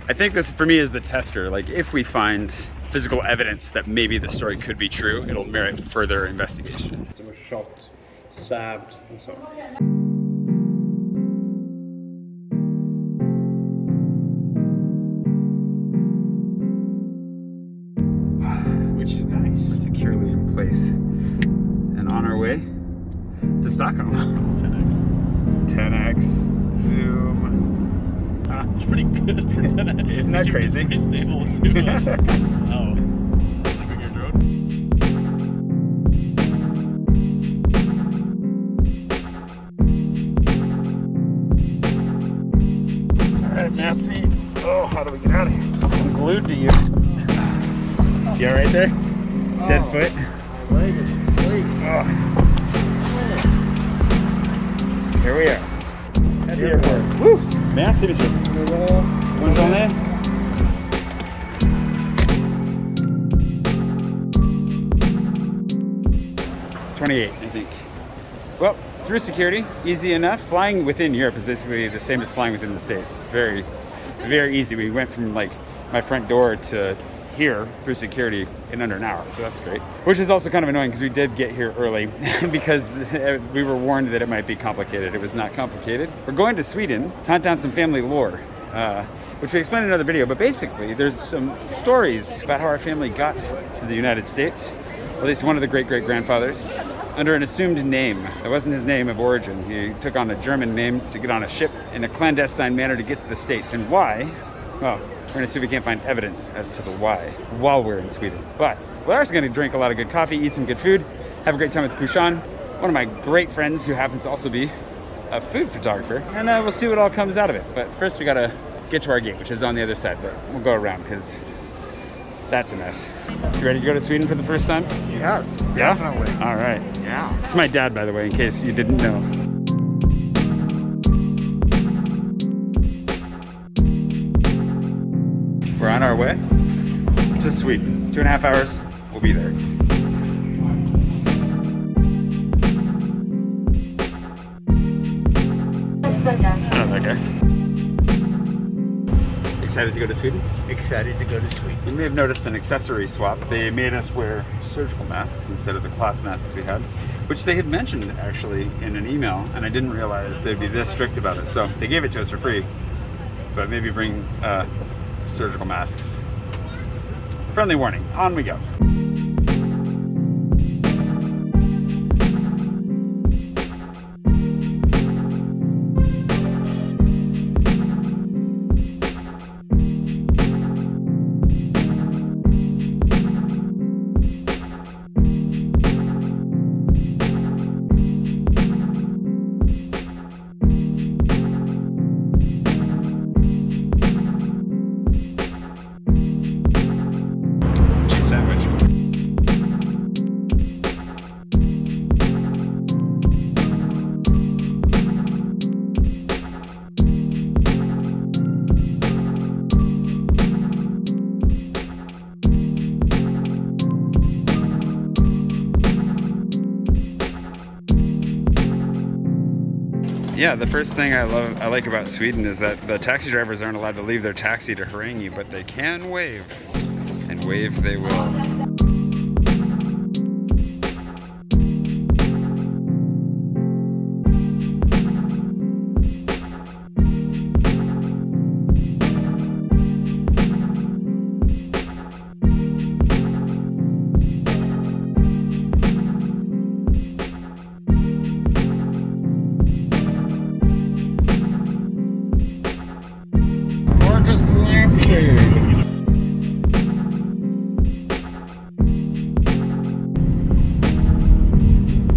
I think this for me is the tester. Like if we find physical evidence that maybe the story could be true, it'll merit further investigation. They were shot, stabbed, and so on. Which is nice. We're securely in place and on our way to Stockholm. 10x zoom. It's pretty good for 10x. Isn't that crazy? Pretty stable too. Oh, leaving your drone. All right, now see. Oh, how do we get out of here? I'm glued to you. You all right there? Dead foot? My leg is asleep. Oh. Here we are. At the airport. Woo! Merci, monsieur. Bonne journée. $28, I think. Well, through security, easy enough. Flying within Europe is basically the same as flying within the States. Very, very easy. We went from like my front door to here through security in under an hour, so that's great. Which is also kind of annoying because we did get here early because we were warned that it might be complicated. It was not complicated. We're going to Sweden to hunt down some family lore, which we explained in another video, but basically there's some stories about how our family got to the United States, or at least one of the great-great-grandfathers, under an assumed name. It wasn't his name of origin. He took on a German name to get on a ship in a clandestine manner to get to the States. And why? Well, we're gonna see if we can't find evidence as to the why while we're in Sweden. But we're also gonna drink a lot of good coffee, eat some good food, have a great time with Phan, one of my great friends who happens to also be a food photographer. And we'll see what all comes out of it. But first we gotta get to our gate, which is on the other side, but we'll go around because that's a mess. You ready to go to Sweden for the first time? Yes, Yeah? definitely. All right. Yeah. It's my dad, by the way, in case you didn't know. We're on our way to Sweden. 2.5 hours, we'll be there. Oh, that guy. Excited to go to Sweden? Excited to go to Sweden. You may have noticed an accessory swap. They made us wear surgical masks instead of the cloth masks we had, which they had mentioned actually in an email, and I didn't realize they'd be this strict about it. So they gave it to us for free, but maybe bring surgical masks. Friendly warning, on we go. Yeah, the first thing I like about Sweden is that the taxi drivers aren't allowed to leave their taxi to harangue you, but they can wave, and wave they will.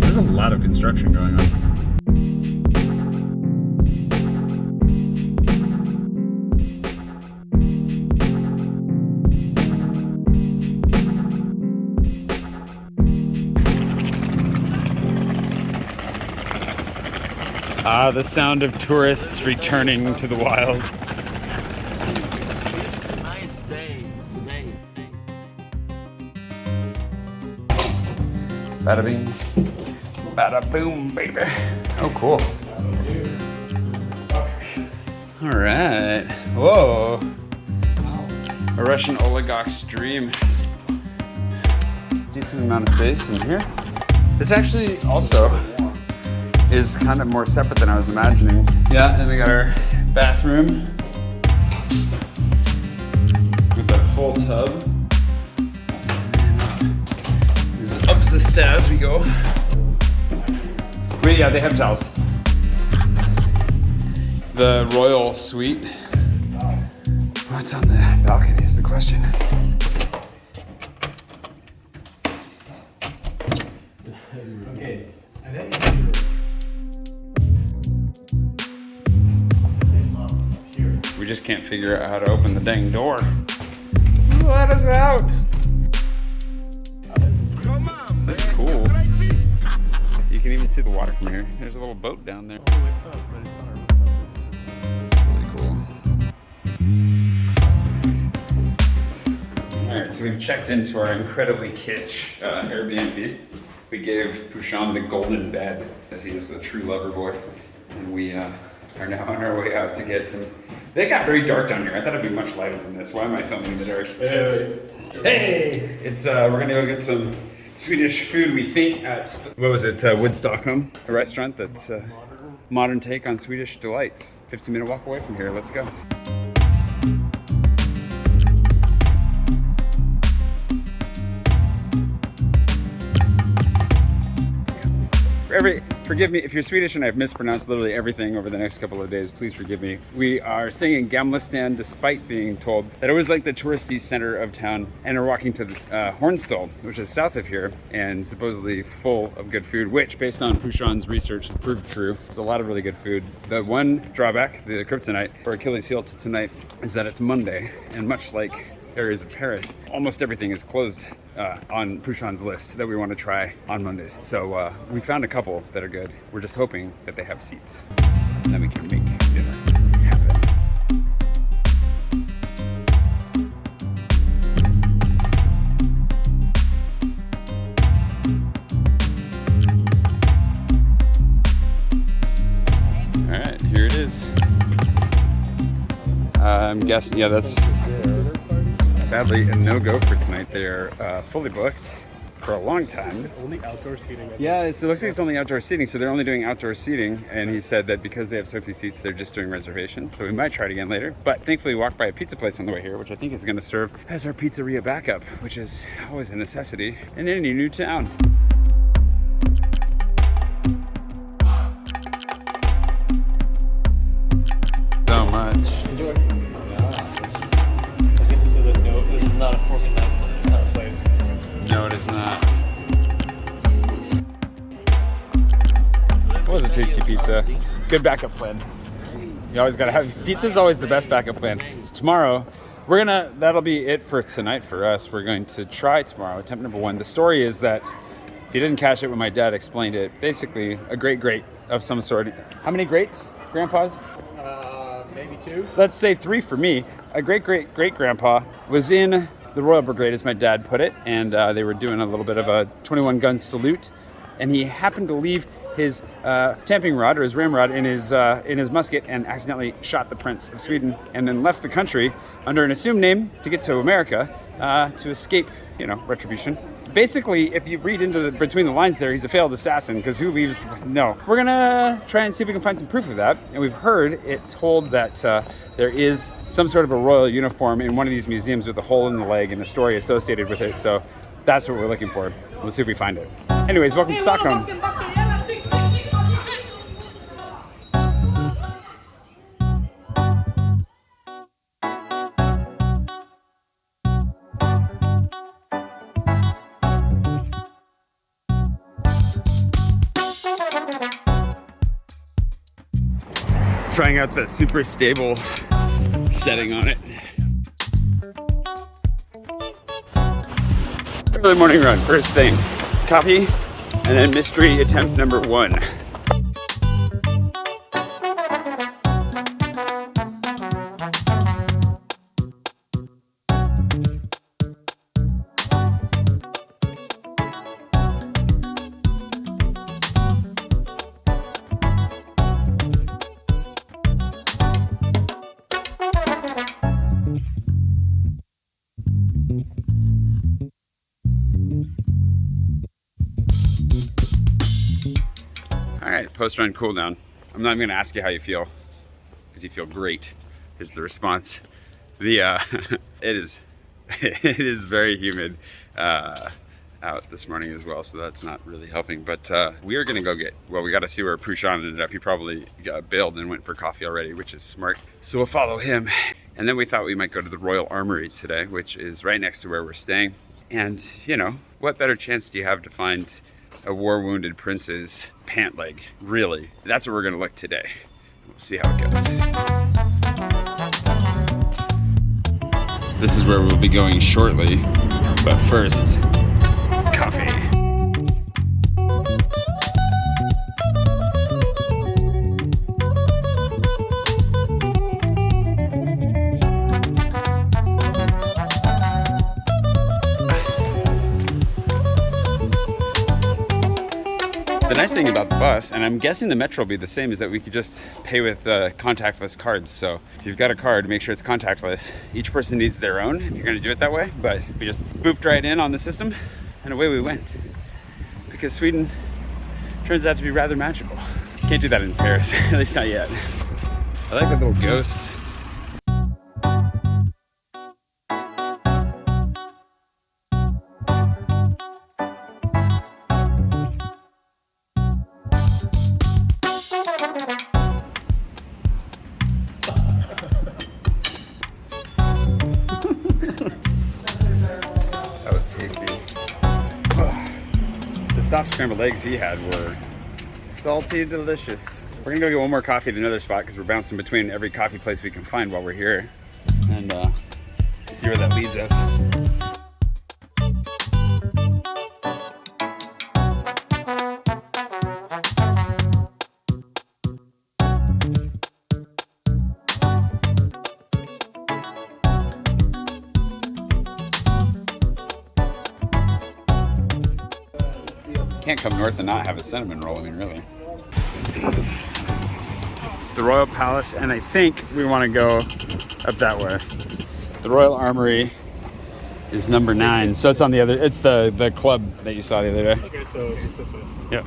There's a lot of construction going on. Ah, the sound of tourists returning to the wild. It's a nice day today. Bada bing, bada boom, baby. Oh, cool. All right. Whoa. A Russian oligarch's dream. Decent amount of space in here. This actually also is kind of more separate than I was imagining. Yeah, and we got our bathroom with that full tub. This is up the stairs we go. Wait, yeah, they have towels. The royal suite. What's on the balcony is the question. Okay. We just can't figure out how to open the dang door. Let us out! This is cool. You can even see the water from here. There's a little boat down there. Really cool. Alright, so we've checked into our incredibly kitsch Airbnb. We gave Phan the golden bed, as he is a true lover boy. And we are now on our way out to get some... They got very dark down here. I thought it'd be much lighter than this. Why am I filming in the dark? Hey! It's, we're gonna go get some Swedish food, we think, at, what was it, Wood Stockholm, a restaurant that's a modern take on Swedish delights. 15-minute walk away from here, let's go. Forgive me if you're Swedish and I've mispronounced literally everything over the next couple of days, please forgive me. We are staying in Gamlestan despite being told that it was like the touristy center of town, and we're walking to the Hornstull, which is south of here and supposedly full of good food, which based on Phan's research has proved true. There's a lot of really good food. The one drawback, the kryptonite or Achilles heel to tonight, is that it's Monday, and much like areas of Paris, almost everything is closed on Phan's list that we want to try on Mondays. So we found a couple that are good. We're just hoping that they have seats, and then we can make dinner happen. All right, here it is. I'm guessing, yeah, that's sadly a no-go for tonight. They're fully booked for a long time. Only outdoor seating. Yeah, so it looks like it's only outdoor seating, so they're only doing outdoor seating, and he said that because they have so few seats, they're just doing reservations, so we might try it again later. But thankfully we walked by a pizza place on the way here, which I think is going to serve as our pizzeria backup, which is always a necessity in any new town. So much. Enjoy. I guess this is not a forking place. No, it is not. It was a tasty pizza. Good backup plan. You always gotta have, pizza's always the best backup plan. So tomorrow, that'll be it for tonight for us. We're going to try tomorrow, attempt number 1. The story is that, if you didn't catch it when my dad explained it, basically a great of some sort. How many greats, grandpas? Maybe 2. Let's say 3 for me. A great grandpa was in the Royal Brigade, as my dad put it, and they were doing a little bit of a 21-gun salute, and he happened to leave his tamping rod or his ramrod in his musket and accidentally shot the Prince of Sweden, and then left the country under an assumed name to get to America to escape, retribution. Basically, if you read between the lines there, he's a failed assassin, because who leaves? No. We're gonna try and see if we can find some proof of that. And we've heard it told that there is some sort of a royal uniform in one of these museums with a hole in the leg and a story associated with it. So that's what we're looking for. We'll see if we find it. Anyways, welcome to Stockholm. Trying out the super stable setting on it. Early morning run, first thing. Coffee, and then mystery attempt number 1. right, post-run cool down. I'm not even gonna ask you how you feel, because you feel great, is the response. It is very humid out this morning as well, so that's not really helping. But we are gonna go we gotta see where Patron ended up. He probably got bailed and went for coffee already, which is smart. So we'll follow him. And then we thought we might go to the Royal Armory today, which is right next to where we're staying. And you know, what better chance do you have to find a war-wounded prince's pant leg? Really, that's what we're gonna look today. We'll see how it goes. This is where we'll be going shortly, but first, coffee. The nice thing about the bus, and I'm guessing the metro will be the same, is that we could just pay with contactless cards. So if you've got a card, make sure it's contactless. Each person needs their own if you're gonna do it that way, but we just booped right in on the system and away we went. Because Sweden turns out to be rather magical. Can't do that in Paris, at least not yet. I like the little ghost. That was tasty. The soft scrambled eggs he had were salty, delicious. We're gonna go get one more coffee at another spot because we're bouncing between every coffee place we can find while we're here, and see where that leads us. Can't come north and not have a cinnamon roll, I mean, really. The Royal Palace, and I think we want to go up that way. The Royal Armory is number 9, so it's on the other, it's the club that you saw the other day. Okay, so just this way. Yeah.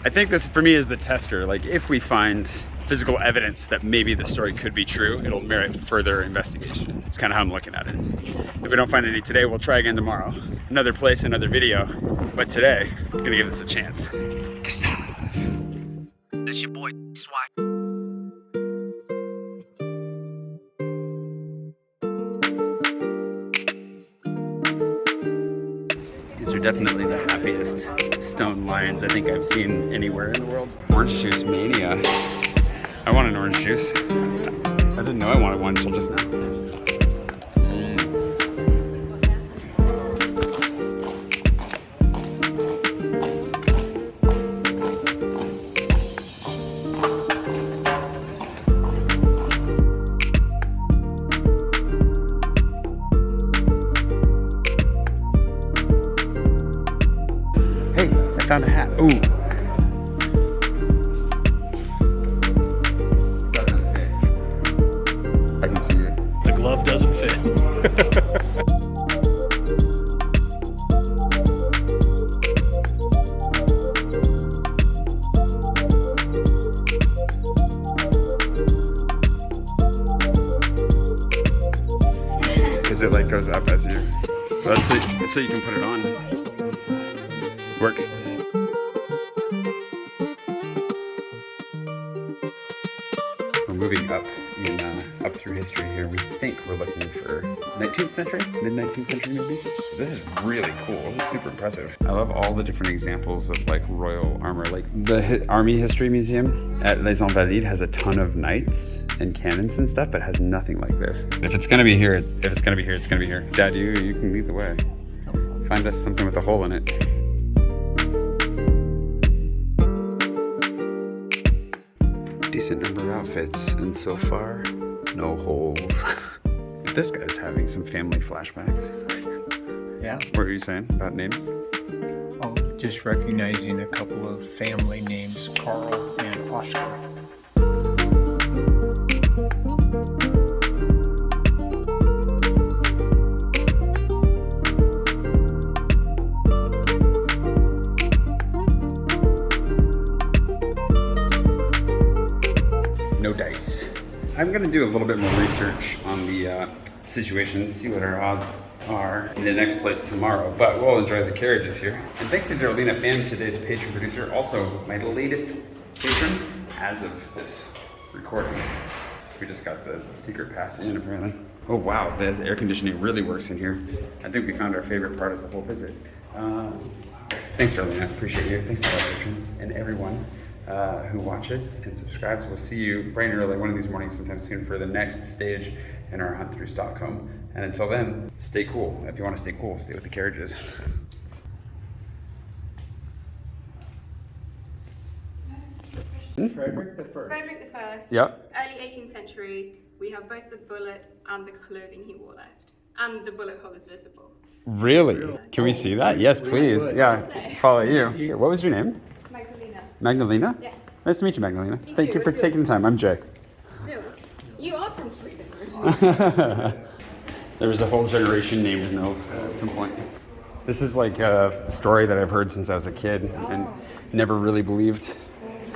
I think this, for me, is the tester. Like, if we find physical evidence that maybe the story could be true, it'll merit further investigation. It's kind of how I'm looking at it. If we don't find any today, we'll try again tomorrow. Another place, another video. But today, we're gonna give this a chance. Gustav. This your boy, Swag. These are definitely the happiest stone lions I think I've seen anywhere in the world. Orange juice mania. I want an orange juice. I didn't know I wanted one until just now. Found a hat. Ooh. I can see it. The glove doesn't fit. Because it like goes up as you. That's so you can put it on. Works. Moving up up through history here, we think we're looking for 19th century, mid-19th century maybe. This is really cool. This is super impressive. I love all the different examples of like royal armor. Like the Army History Museum at Les Invalides has a ton of knights and cannons and stuff, but has nothing like this. If it's gonna be here, it's gonna be here. Dad, you can lead the way. Find us something with a hole in it. Decent number of outfits, and so far, no holes. This guy's having some family flashbacks. Yeah. What were you saying about names? Oh, just recognizing a couple of family names, Carl and Oscar. I'm gonna do a little bit more research on the situation, see what our odds are in the next place tomorrow, but we'll enjoy the carriages here. And thanks to Darlena, Phan, today's Patron producer, also my latest patron as of this recording. We just got the secret pass in apparently. Oh wow, the air conditioning really works in here. I think we found our favorite part of the whole visit. Thanks Darlena, appreciate you. Thanks to our patrons and everyone who watches and subscribes. We'll see you bright and early one of these mornings sometime soon for the next stage in our hunt through Stockholm. And until then, stay cool. If you want to stay cool, stay with the carriages. Frederick the First. Frederick I. Yep. Early 18th century. We have both the bullet and the clothing he wore left. And the bullet hole is visible. Really? Can we see that? Yes, please. Yeah, follow you. Here, what was your name? Magdalena. Magdalena? Yes. Nice to meet you, Magdalena. You Thank too. you for What's taking the time. I'm Jay. Mills. You are from Sweden originally. There was a whole generation named Mills at some point. This is like a story that I've heard since I was a kid and never really believed.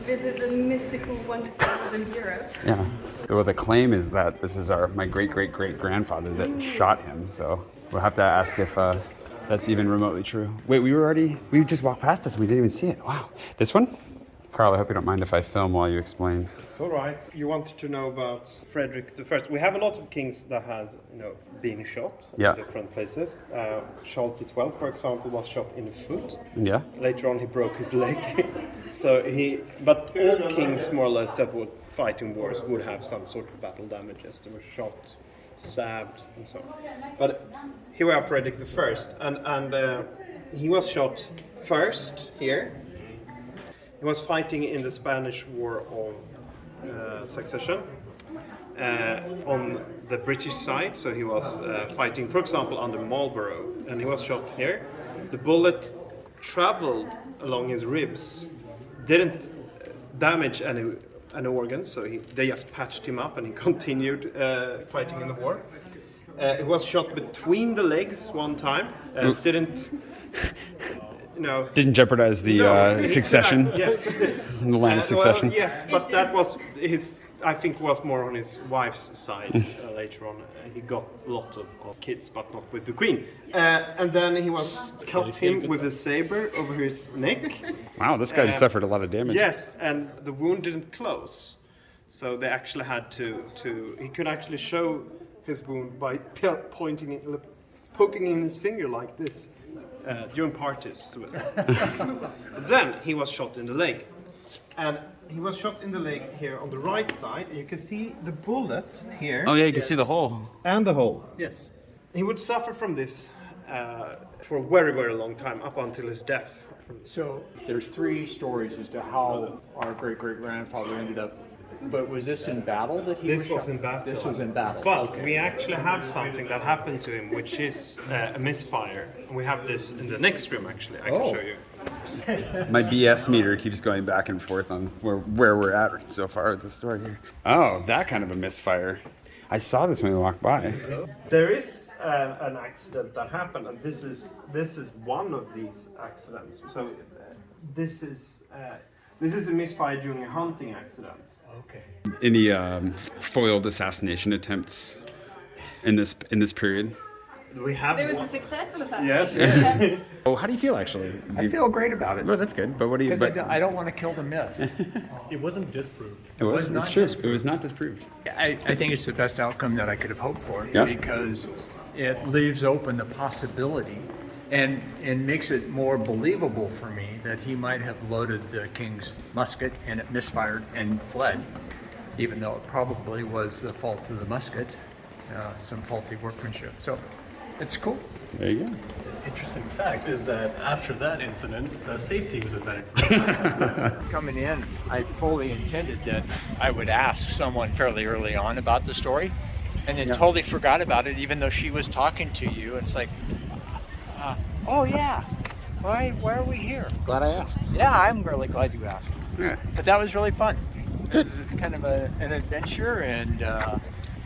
Visit the mystical, wonderful Northern Europe. Yeah. Well, the claim is that this is my great-great-great-grandfather that shot him, so we'll have to ask if that's even remotely true. Wait, we just walked past this and we didn't even see it. Wow. This one? Carl, I hope you don't mind if I film while you explain. It's all right. You wanted to know about Frederick the First. We have a lot of kings that has, being shot Yeah. in different places. Charles XII, for example, was shot in the foot. Yeah? Later on, he broke his leg. But all kings, more or less, that would fight in wars would have some sort of battle damages. They were shot, stabbed, and so on. But here we have Frederick the First, and he was shot first here. He was fighting in the Spanish War of Succession on the British side. So he was fighting, for example, under Marlborough, and he was shot here. The bullet traveled along his ribs, didn't damage any organs, so they just patched him up and he continued fighting in the war. He was shot between the legs one time, didn't jeopardize the succession. Yes. The line of succession. Well, yes, but that was I think was more on his wife's side later on. He got a lot of kids, but not with the queen. And then he was cut him with a saber over his neck. Wow, this guy just suffered a lot of damage. Yes, and the wound didn't close. So they actually had to he could actually show his wound by poking in his finger like this. During parties. Then he was shot in the leg. And he was shot in the leg here on the right side. And you can see the bullet here. Oh yeah, you can see the hole. And the hole. Yes. He would suffer from this for a very, very long time, up until his death. So there's 3 stories as to how our great-great-grandfather ended up. But was this in battle that he was This was shot? in battle. This was in battle. But we actually have something that happened to him, which is a misfire. And we have this in the next room, actually. I can show you. My BS meter keeps going back and forth on where we're at so far with the story here. Oh, that kind of a misfire. I saw this when we walked by. There is an accident that happened, and this is one of these accidents. So this is a misfire during a hunting accident. Okay. Any foiled assassination attempts in this period? We have There was a one. successful assassination Yes. attempt. Oh, how do you feel actually? I feel great about it. Well, that's good. But what do you? Because But I don't want to kill the myth. It wasn't disproved. it was. not It's true. disproved. It was not disproved. I think it's the best outcome that I could have hoped for Yeah. because it leaves open the possibility and makes it more believable for me that he might have loaded the king's musket and it misfired and fled, even though it probably was the fault of the musket, some faulty workmanship. So it's cool. There you go. Interesting fact is that after that incident, the safe teams invented. Coming in, I fully intended that I would ask someone fairly early on about the story, and then totally forgot about it, even though she was talking to you. And it's like, oh yeah, why are we here? Glad I asked. Yeah, I'm really glad you asked. Yeah. But that was really fun. It's kind of an adventure, and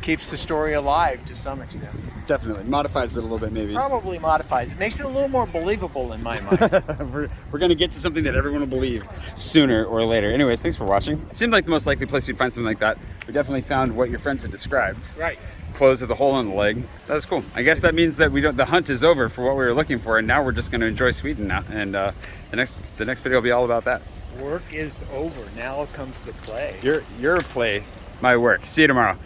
keeps the story alive to some extent. Definitely modifies it a little bit, maybe. Probably modifies it. Makes it a little more believable in my mind. We're gonna get to something that everyone will believe sooner or later. Anyways, thanks for watching. It seemed like the most likely place we'd find something like that. We definitely found what your friends had described. Right. Clothes with a hole in the leg. That was cool. I guess that means that the hunt is over for what we were looking for, and now we're just gonna enjoy Sweden now. And the next video will be all about that. Work is over. Now comes the play. Your play, my work. See you tomorrow.